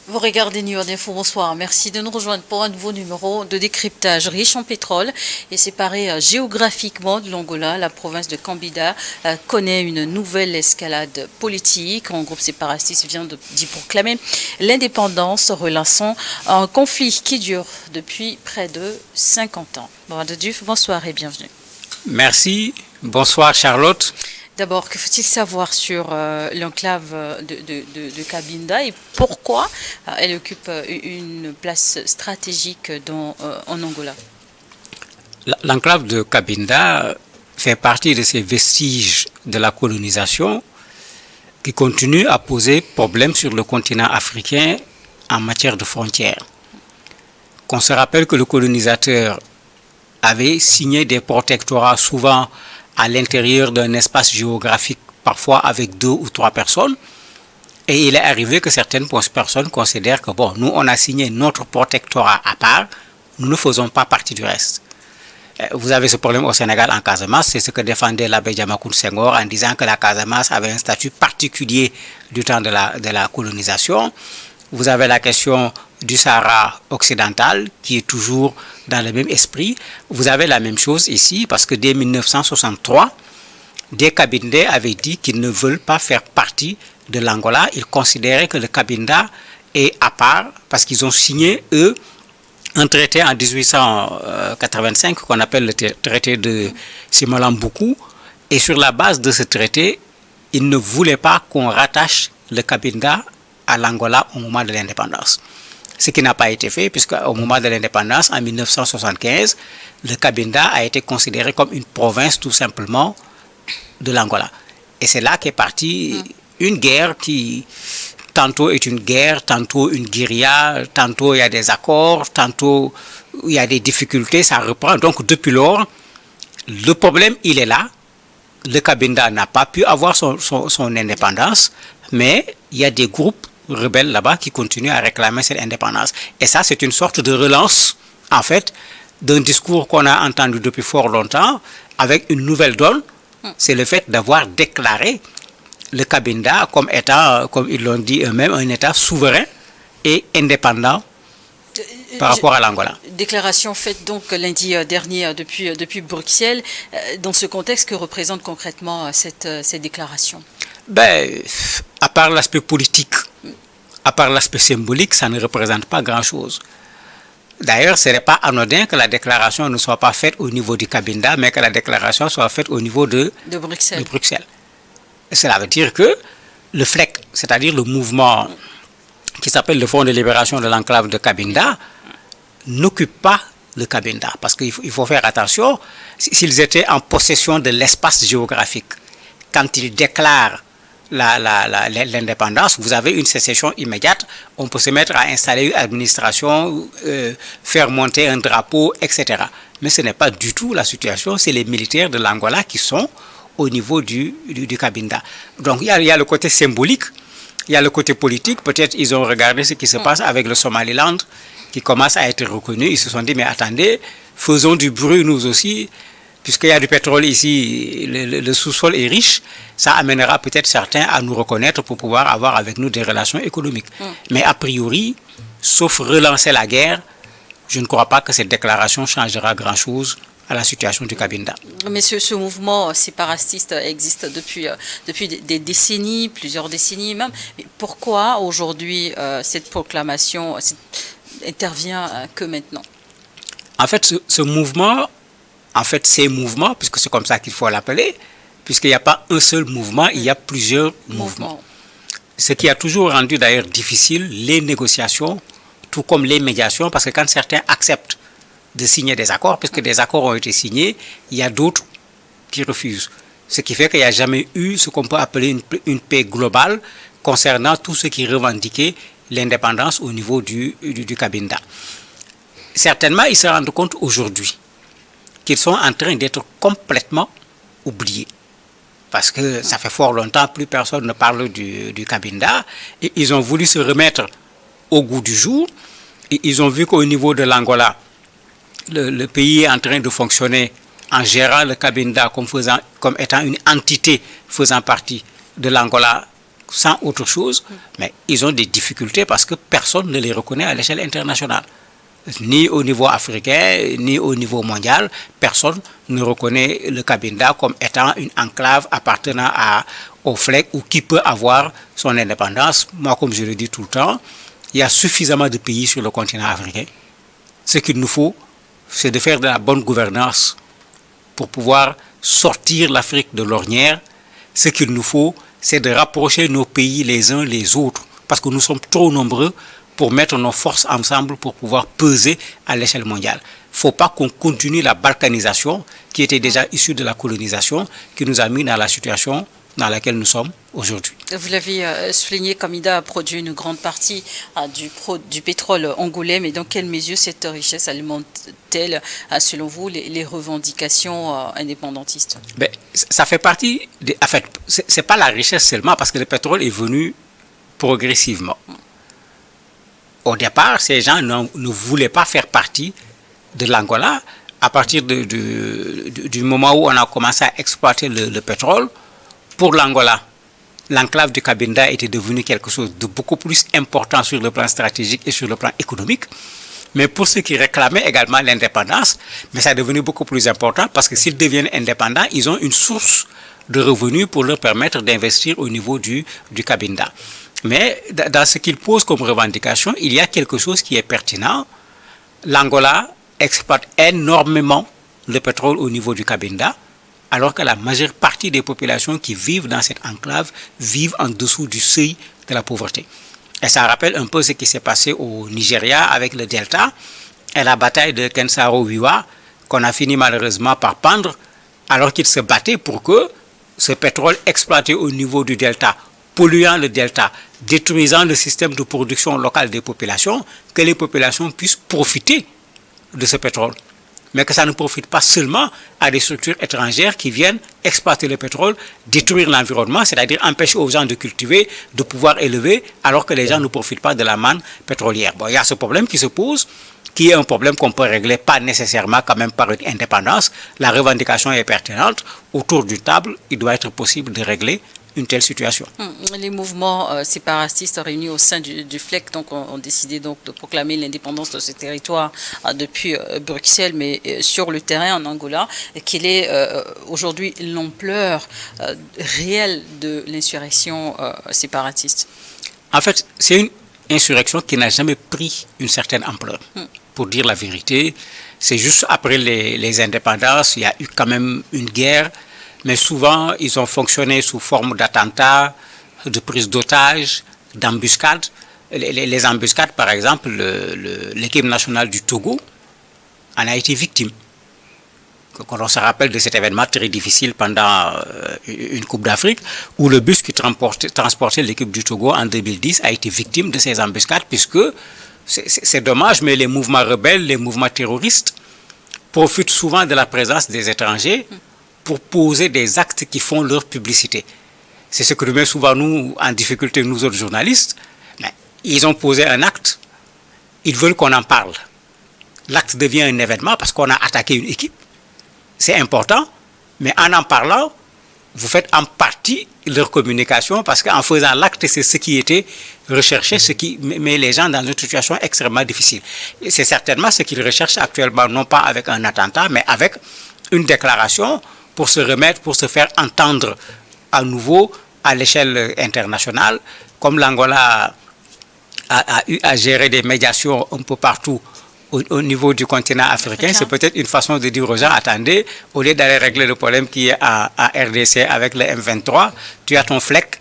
Vous regardez New York Info, bonsoir. Merci de nous rejoindre pour un nouveau numéro de décryptage riche en pétrole et séparé géographiquement de l'Angola. La province de Cambida connaît une nouvelle escalade politique. Un groupe séparatiste vient d'y proclamer l'indépendance, relançant un conflit qui dure depuis près de 50 ans. Bonsoir et bienvenue. Merci. Bonsoir Charlotte. D'abord, que faut-il savoir sur l'enclave de Cabinda et pourquoi elle occupe une place stratégique en Angola? L'enclave de Cabinda fait partie de ces vestiges de la colonisation qui continuent à poser problème sur le continent africain en matière de frontières. Qu'on se rappelle que le colonisateur avait signé des protectorats souvent à l'intérieur d'un espace géographique, parfois avec 2 ou 3 personnes. Et il est arrivé que certaines personnes considèrent que, bon, nous, on a signé notre protectorat à part, nous ne faisons pas partie du reste. Vous avez ce problème au Sénégal, en Casamance, c'est ce que défendait l'abbé Diamacoune Senghor en disant que la Casamance avait un statut particulier du temps de la colonisation. Vous avez la question du Sahara occidental qui est toujours dans le même esprit. Vous avez la même chose ici parce que dès 1963, des Cabindais avaient dit qu'ils ne veulent pas faire partie de l'Angola. Ils considéraient que le Cabinda est à part parce qu'ils ont signé, eux, un traité en 1885 qu'on appelle le traité de Simolambuku. Et sur la base de ce traité, ils ne voulaient pas qu'on rattache le Cabinda à l'Angola au moment de l'indépendance. Ce qui n'a pas été fait, puisque au moment de l'indépendance, en 1975, le Cabinda a été considéré comme une province tout simplement de l'Angola. Et c'est là qu'est partie une guerre qui, tantôt est une guerre, tantôt une guérilla, tantôt il y a des accords, tantôt il y a des difficultés, ça reprend. Donc depuis lors, le problème, il est là. Le Cabinda n'a pas pu avoir son indépendance, mais il y a des groupes rebelles là-bas qui continuent à réclamer cette indépendance. Et ça, c'est une sorte de relance, en fait, d'un discours qu'on a entendu depuis fort longtemps, avec une nouvelle donne. C'est le fait d'avoir déclaré le Cabinda comme état, comme ils l'ont dit eux-mêmes, un état souverain et indépendant par rapport à l'Angola. Déclaration faite donc lundi dernier depuis Bruxelles. Dans ce contexte, que représente concrètement cette déclaration? À part l'aspect politique, à part l'aspect symbolique, ça ne représente pas grand-chose. D'ailleurs, ce n'est pas anodin que la déclaration ne soit pas faite au niveau du Cabinda, mais que la déclaration soit faite au niveau de Bruxelles. Cela veut dire que le FLEC, c'est-à-dire le mouvement qui s'appelle le Front de libération de l'enclave de Cabinda, n'occupe pas le Cabinda. Parce qu'il faut faire attention, s'ils étaient en possession de l'espace géographique, quand ils déclarent l'indépendance, vous avez une sécession immédiate, on peut se mettre à installer une administration, faire monter un drapeau, etc. Mais ce n'est pas du tout la situation, c'est les militaires de l'Angola qui sont au niveau du Cabinda. Donc il y a le côté symbolique, il y a le côté politique, peut-être ils ont regardé ce qui se passe avec le Somaliland, qui commence à être reconnu, ils se sont dit, mais attendez, faisons du bruit nous aussi, puisqu'il y a du pétrole ici, le sous-sol est riche, ça amènera peut-être certains à nous reconnaître pour pouvoir avoir avec nous des relations économiques. Mais a priori, sauf relancer la guerre, je ne crois pas que cette déclaration changera grand-chose à la situation du Cabinda. Mais ce mouvement séparatiste existe depuis des décennies, plusieurs décennies même. Mais pourquoi aujourd'hui cette proclamation intervient que maintenant? En fait, ce mouvement, ces mouvements, puisque c'est comme ça qu'il faut l'appeler, puisqu'il n'y a pas un seul mouvement, il y a plusieurs mouvements. Ce qui a toujours rendu d'ailleurs difficile les négociations, tout comme les médiations, parce que quand certains acceptent de signer des accords, puisque des accords ont été signés, il y a d'autres qui refusent. Ce qui fait qu'il n'y a jamais eu ce qu'on peut appeler une paix globale concernant tout ce qui revendiquait l'indépendance au niveau du Cabinda. Certainement, ils se rendent compte aujourd'hui qu'ils sont en train d'être complètement oubliés. Parce que ça fait fort longtemps, plus personne ne parle du Cabinda. Et ils ont voulu se remettre au goût du jour. Et ils ont vu qu'au niveau de l'Angola, le pays est en train de fonctionner en gérant le Cabinda comme étant une entité faisant partie de l'Angola sans autre chose, mais ils ont des difficultés parce que personne ne les reconnaît à l'échelle internationale. Ni au niveau africain, ni au niveau mondial, personne ne reconnaît le Cabinda comme étant une enclave appartenant au FLEC ou qui peut avoir son indépendance. Moi, comme je le dis tout le temps, il y a suffisamment de pays sur le continent africain. Ce qu'il nous faut, c'est de faire de la bonne gouvernance pour pouvoir sortir l'Afrique de l'ornière. Ce qu'il nous faut, c'est de rapprocher nos pays les uns les autres, parce que nous sommes trop nombreux pour mettre nos forces ensemble pour pouvoir peser à l'échelle mondiale. Il ne faut pas qu'on continue la balkanisation qui était déjà issue de la colonisation, qui nous a mis dans la situation dans laquelle nous sommes aujourd'hui. Vous l'avez souligné, Cabinda a produit une grande partie du pétrole angolais, mais dans quelle mesure cette richesse alimente-t-elle, selon vous, les revendications indépendantistes? Ça fait partie, en fait, ce n'est pas la richesse seulement, parce que le pétrole est venu progressivement. Au départ, ces gens ne voulaient pas faire partie de l'Angola. À partir du moment où on a commencé à exploiter le pétrole, pour l'Angola, l'enclave du Cabinda était devenue quelque chose de beaucoup plus important sur le plan stratégique et sur le plan économique. Mais pour ceux qui réclamaient également l'indépendance, mais ça est devenu beaucoup plus important parce que s'ils deviennent indépendants, ils ont une source de revenus pour leur permettre d'investir au niveau du Cabinda. Mais dans ce qu'ils posent comme revendication, il y a quelque chose qui est pertinent. L'Angola exploite énormément le pétrole au niveau du Cabinda, alors que la majeure partie des populations qui vivent dans cette enclave vivent en dessous du seuil de la pauvreté. Et ça rappelle un peu ce qui s'est passé au Nigeria avec le Delta et la bataille de Kensaro-Wiwa qu'on a fini malheureusement par pendre, alors qu'ils se battaient pour que ce pétrole exploité au niveau du Delta, polluant le Delta, détruisant le système de production locale des populations, que les populations puissent profiter de ce pétrole. Mais que ça ne profite pas seulement à des structures étrangères qui viennent exploiter le pétrole, détruire l'environnement, c'est-à-dire empêcher aux gens de cultiver, de pouvoir élever, alors que les gens ne profitent pas de la manne pétrolière. Bon, il y a ce problème qui se pose, qui est un problème qu'on peut régler, pas nécessairement quand même par une indépendance. La revendication est pertinente. Autour d'une table, il doit être possible de régler une telle situation. Les mouvements séparatistes réunis au sein du FLEC ont décidé donc de proclamer l'indépendance de ce territoire depuis Bruxelles, mais sur le terrain en Angola. Quelle est aujourd'hui l'ampleur réelle de l'insurrection séparatiste? En fait, c'est une insurrection qui n'a jamais pris une certaine ampleur. Pour dire la vérité, c'est juste après les indépendances, il y a eu quand même une guerre. Mais souvent, ils ont fonctionné sous forme d'attentats, de prise d'otages, d'embuscades. Les embuscades, par exemple, l'équipe nationale du Togo en a été victime. Quand on se rappelle de cet événement très difficile pendant une Coupe d'Afrique, où le bus qui transportait l'équipe du Togo en 2010 a été victime de ces embuscades, puisque c'est dommage, mais les mouvements rebelles, les mouvements terroristes profitent souvent de la présence des étrangers pour poser des actes qui font leur publicité. C'est ce que nous met souvent nous en difficulté, nous autres journalistes. Mais ils ont posé un acte, ils veulent qu'on en parle. L'acte devient un événement parce qu'on a attaqué une équipe. C'est important, mais en parlant, vous faites en partie leur communication parce qu'en faisant l'acte, c'est ce qui était recherché, ce qui met les gens dans une situation extrêmement difficile. Et c'est certainement ce qu'ils recherchent actuellement, non pas avec un attentat, mais avec une déclaration pour se remettre, pour se faire entendre à nouveau à l'échelle internationale. Comme l'Angola a eu à gérer des médiations un peu partout au niveau du continent africain, c'est peut-être une façon de dire aux gens, attendez, au lieu d'aller régler le problème qui est à RDC avec le M23, tu as ton FLEC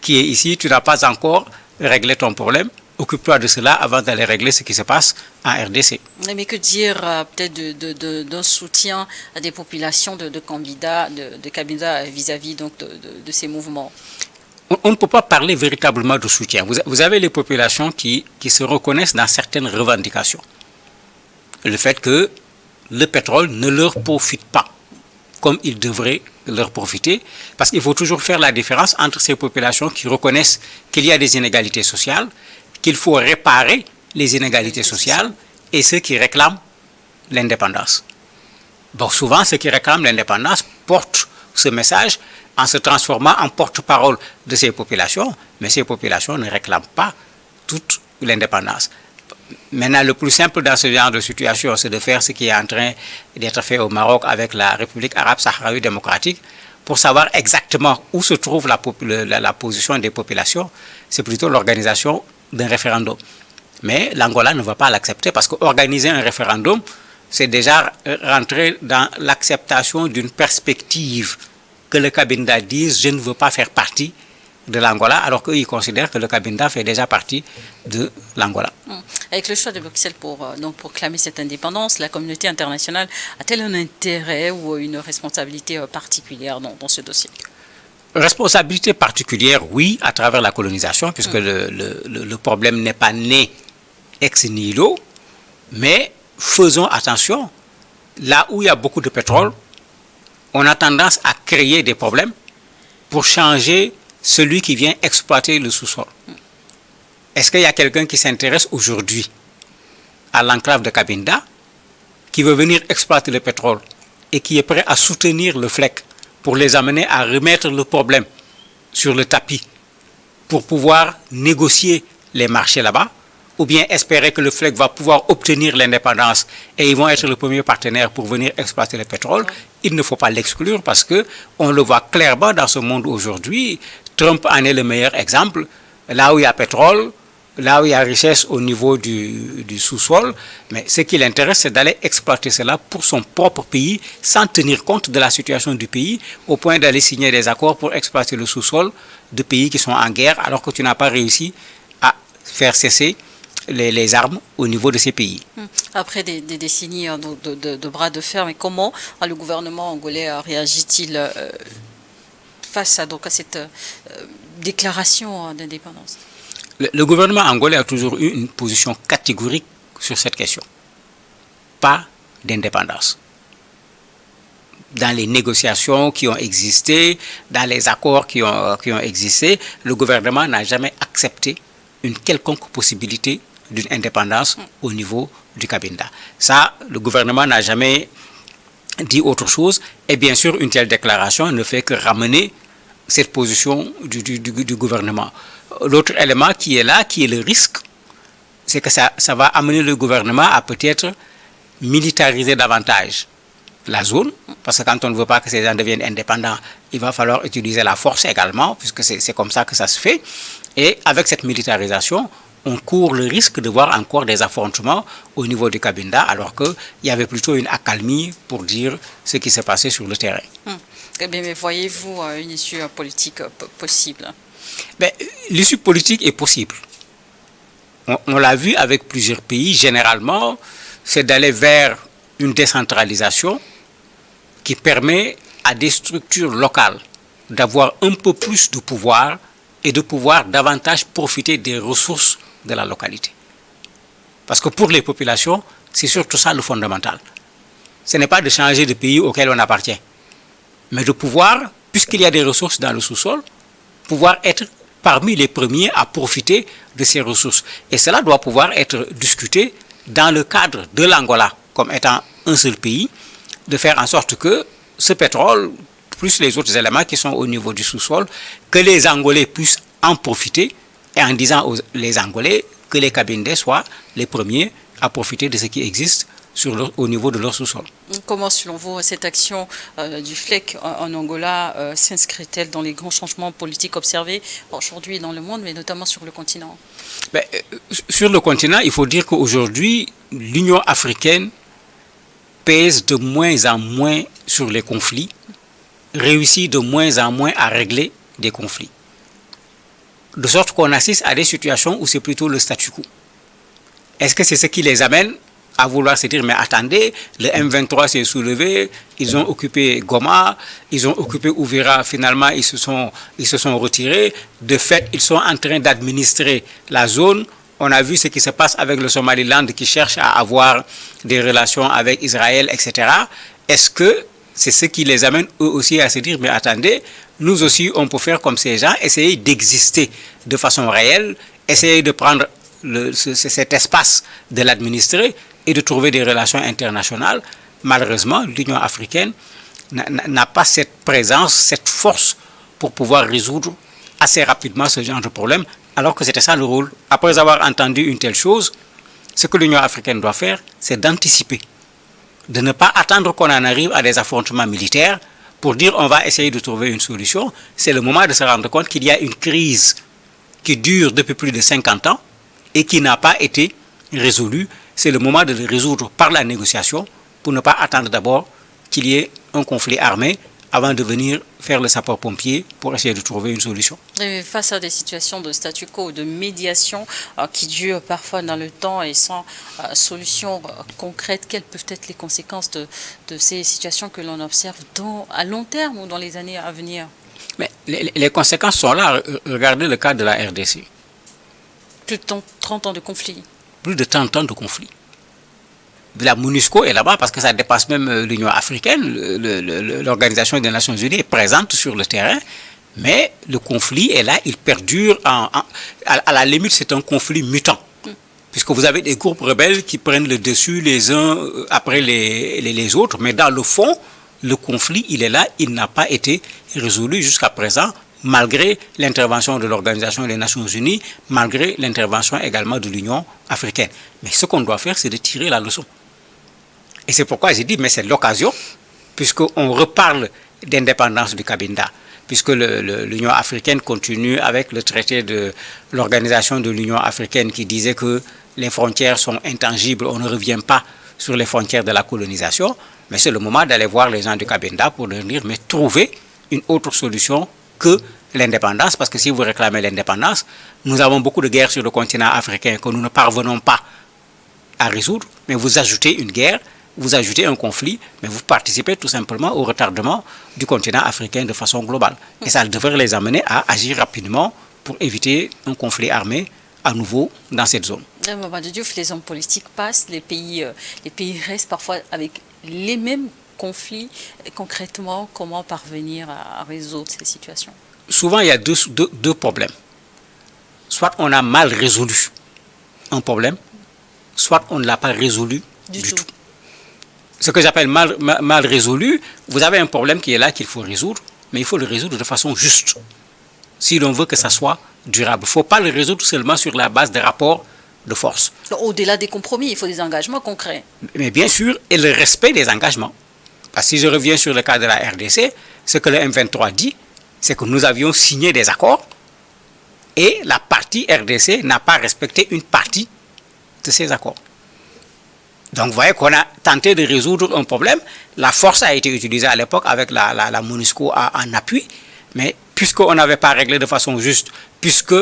qui est ici, tu n'as pas encore réglé ton problème. Occupe-toi de cela avant d'aller régler ce qui se passe en RDC. Mais que dire peut-être d'un soutien à des populations de Cabinda vis-à-vis donc de ces mouvements? On ne peut pas parler véritablement de soutien. Vous avez les populations qui se reconnaissent dans certaines revendications. Le fait que le pétrole ne leur profite pas comme il devrait leur profiter, parce qu'il faut toujours faire la différence entre ces populations qui reconnaissent qu'il y a des inégalités sociales, qu'il faut réparer les inégalités sociales, et ceux qui réclament l'indépendance. Bon, souvent, ceux qui réclament l'indépendance portent ce message en se transformant en porte-parole de ces populations, mais ces populations ne réclament pas toute l'indépendance. Maintenant, le plus simple dans ce genre de situation, c'est de faire ce qui est en train d'être fait au Maroc avec la République arabe sahraoui démocratique pour savoir exactement où se trouve la position des populations. C'est plutôt l'organisation d'un référendum. Mais l'Angola ne va pas l'accepter parce qu'organiser un référendum, c'est déjà rentrer dans l'acceptation d'une perspective que le Cabinda dise « je ne veux pas faire partie de l'Angola », alors qu'eux, ils considèrent que le Cabinda fait déjà partie de l'Angola. Avec le choix de Bruxelles pour proclamer cette indépendance, la communauté internationale a-t-elle un intérêt ou une responsabilité particulière dans ce dossier? Responsabilité particulière, oui, à travers la colonisation, puisque le problème n'est pas né ex nihilo, mais faisons attention, là où il y a beaucoup de pétrole, on a tendance à créer des problèmes pour changer celui qui vient exploiter le sous-sol. Est-ce qu'il y a quelqu'un qui s'intéresse aujourd'hui à l'enclave de Cabinda, qui veut venir exploiter le pétrole et qui est prêt à soutenir le FLEC pour les amener à remettre le problème sur le tapis pour pouvoir négocier les marchés là-bas, ou bien espérer que le FLEC va pouvoir obtenir l'indépendance et ils vont être le premier partenaire pour venir exploiter le pétrole? Il ne faut pas l'exclure parce qu'on le voit clairement dans ce monde aujourd'hui. Trump en est le meilleur exemple. Là où il y a pétrole, là où il y a richesse au niveau du sous-sol, mais ce qui l'intéresse, c'est d'aller exploiter cela pour son propre pays, sans tenir compte de la situation du pays, au point d'aller signer des accords pour exploiter le sous-sol de pays qui sont en guerre, alors que tu n'as pas réussi à faire cesser les armes au niveau de ces pays. Après des décennies de bras de fer, mais comment le gouvernement angolais réagit-il face à cette déclaration d'indépendance? Le gouvernement angolais a toujours eu une position catégorique sur cette question. Pas d'indépendance. Dans les négociations qui ont existé, dans les accords qui ont existé, le gouvernement n'a jamais accepté une quelconque possibilité d'une indépendance au niveau du Cabinda. Ça, le gouvernement n'a jamais dit autre chose. Et bien sûr, une telle déclaration ne fait que ramener cette position du gouvernement. L'autre élément qui est là, qui est le risque, c'est que ça va amener le gouvernement à peut-être militariser davantage la zone, parce que quand on ne veut pas que ces gens deviennent indépendants, il va falloir utiliser la force également, puisque c'est comme ça que ça se fait. Et avec cette militarisation, on court le risque de voir encore des affrontements au niveau du Cabinda, alors qu'il y avait plutôt une accalmie pour dire ce qui s'est passé sur le terrain. Eh bien, mais voyez-vous une issue politique possible? L'issue politique est possible. On l'a vu avec plusieurs pays. Généralement, c'est d'aller vers une décentralisation qui permet à des structures locales d'avoir un peu plus de pouvoir et de pouvoir davantage profiter des ressources de la localité. Parce que pour les populations, c'est surtout ça le fondamental. Ce n'est pas de changer de pays auquel on appartient, mais de pouvoir, puisqu'il y a des ressources dans le sous-sol, pouvoir être parmi les premiers à profiter de ces ressources. Et cela doit pouvoir être discuté dans le cadre de l'Angola, comme étant un seul pays, de faire en sorte que ce pétrole, plus les autres éléments qui sont au niveau du sous-sol, que les Angolais puissent en profiter, et en disant aux les Angolais que les Cabindais soient les premiers à profiter de ce qui existe au niveau de leur sous-sol. Comment, selon vous, cette action du FLEC en Angola s'inscrit-elle dans les grands changements politiques observés aujourd'hui dans le monde, mais notamment sur le continent? Sur le continent, il faut dire qu'aujourd'hui, l'Union africaine pèse de moins en moins sur les conflits, réussit de moins en moins à régler des conflits. De sorte qu'on assiste à des situations où c'est plutôt le statu quo. Est-ce que c'est ce qui les amène à vouloir se dire, mais attendez, le M23 s'est soulevé, ils ont occupé Goma, ils ont occupé Uvira, finalement ils se sont retirés. De fait, ils sont en train d'administrer la zone. On a vu ce qui se passe avec le Somaliland qui cherche à avoir des relations avec Israël, etc. Est-ce que c'est ce qui les amène eux aussi à se dire, mais attendez, nous aussi on peut faire comme ces gens, essayer d'exister de façon réelle, essayer de prendre cet espace de l'administrer et de trouver des relations internationales. Malheureusement, l'Union africaine n'a pas cette présence, cette force pour pouvoir résoudre assez rapidement ce genre de problème, alors que c'était ça le rôle. Après avoir entendu une telle chose, ce que l'Union africaine doit faire, c'est d'anticiper, de ne pas attendre qu'on en arrive à des affrontements militaires pour dire on va essayer de trouver une solution. C'est le moment de se rendre compte qu'il y a une crise qui dure depuis plus de 50 ans et qui n'a pas été résolue. C'est le moment de le résoudre par la négociation pour ne pas attendre d'abord qu'il y ait un conflit armé avant de venir faire le sapeur-pompier pour essayer de trouver une solution. Et face à des situations de statu quo, de médiation qui durent parfois dans le temps et sans solution concrète, quelles peuvent être les conséquences de ces situations que l'on observe à long terme ou dans les années à venir? Mais les conséquences sont là. Regardez le cas de la RDC. Plus de 30 ans de conflit. Plus de 30 ans de conflit. La MONUSCO est là-bas parce que ça dépasse même l'Union africaine. L'Organisation des Nations Unies est présente sur le terrain, mais le conflit est là, il perdure. À la limite, c'est un conflit mutant, puisque vous avez des groupes rebelles qui prennent le dessus les uns après les autres, mais dans le fond, le conflit, il est là, il n'a pas été résolu jusqu'à présent, malgré l'intervention de l'Organisation des Nations Unies, malgré l'intervention également de l'Union africaine. Mais ce qu'on doit faire, c'est de tirer la leçon. Et c'est pourquoi j'ai dit, mais c'est l'occasion, puisqu'on reparle d'indépendance du Cabinda, puisque l'Union africaine continue avec le traité de l'Organisation de l'Union africaine qui disait que les frontières sont intangibles, on ne revient pas sur les frontières de la colonisation, mais c'est le moment d'aller voir les gens du Cabinda pour leur dire, mais trouvez une autre solution que l'indépendance, parce que si vous réclamez l'indépendance, nous avons beaucoup de guerres sur le continent africain que nous ne parvenons pas à résoudre, mais vous ajoutez une guerre, vous ajoutez un conflit, mais vous participez tout simplement au retardement du continent africain de façon globale. Et ça devrait les amener à agir rapidement pour éviter un conflit armé à nouveau dans cette zone. Mamadou Diouf, les hommes politiques passent, les pays restent parfois avec les mêmes conflits. Concrètement, comment parvenir à résoudre ces situations? Souvent, il y a deux problèmes. Soit on a mal résolu un problème, soit on ne l'a pas résolu du tout. Ce que j'appelle mal résolu, vous avez un problème qui est là qu'il faut résoudre, mais il faut le résoudre de façon juste, si l'on veut que ça soit durable. Il ne faut pas le résoudre seulement sur la base des rapports de force. Au-delà des compromis, il faut des engagements concrets. Mais bien sûr, et le respect des engagements. Parce que si je reviens sur le cas de la RDC, ce que le M23 dit, c'est que nous avions signé des accords et la partie RDC n'a pas respecté une partie de ces accords. Donc vous voyez qu'on a tenté de résoudre un problème. La force a été utilisée à l'époque avec la MONUSCO en appui, mais puisqu'on n'avait pas réglé de façon juste, puisque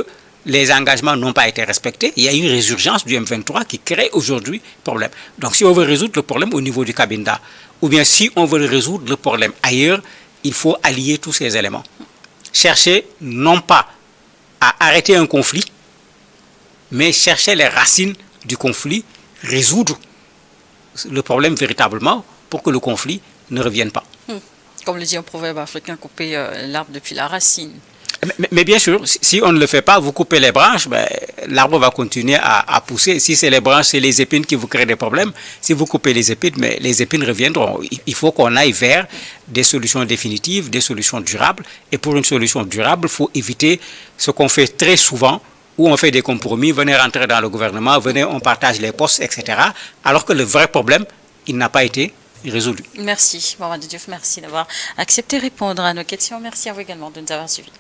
les engagements n'ont pas été respectés, il y a une résurgence du M23 qui crée aujourd'hui problème. Donc si on veut résoudre le problème au niveau du Cabinda, ou bien si on veut résoudre le problème ailleurs, il faut allier tous ces éléments. Chercher non pas à arrêter un conflit, mais chercher les racines du conflit, résoudre le problème véritablement pour que le conflit ne revienne pas. Comme le dit un proverbe africain, couper l'arbre depuis la racine. Mais bien sûr, si on ne le fait pas, vous coupez les branches, l'arbre va continuer à pousser. Si c'est les branches, c'est les épines qui vous créent des problèmes. Si vous coupez les épines, mais les épines reviendront. Il faut qu'on aille vers des solutions définitives, des solutions durables. Et pour une solution durable, il faut éviter ce qu'on fait très souvent, où on fait des compromis, venez rentrer dans le gouvernement, venez, on partage les postes, etc. Alors que le vrai problème, il n'a pas été résolu. Merci, Mamadou Diouf, merci d'avoir accepté de répondre à nos questions. Merci à vous également de nous avoir suivis.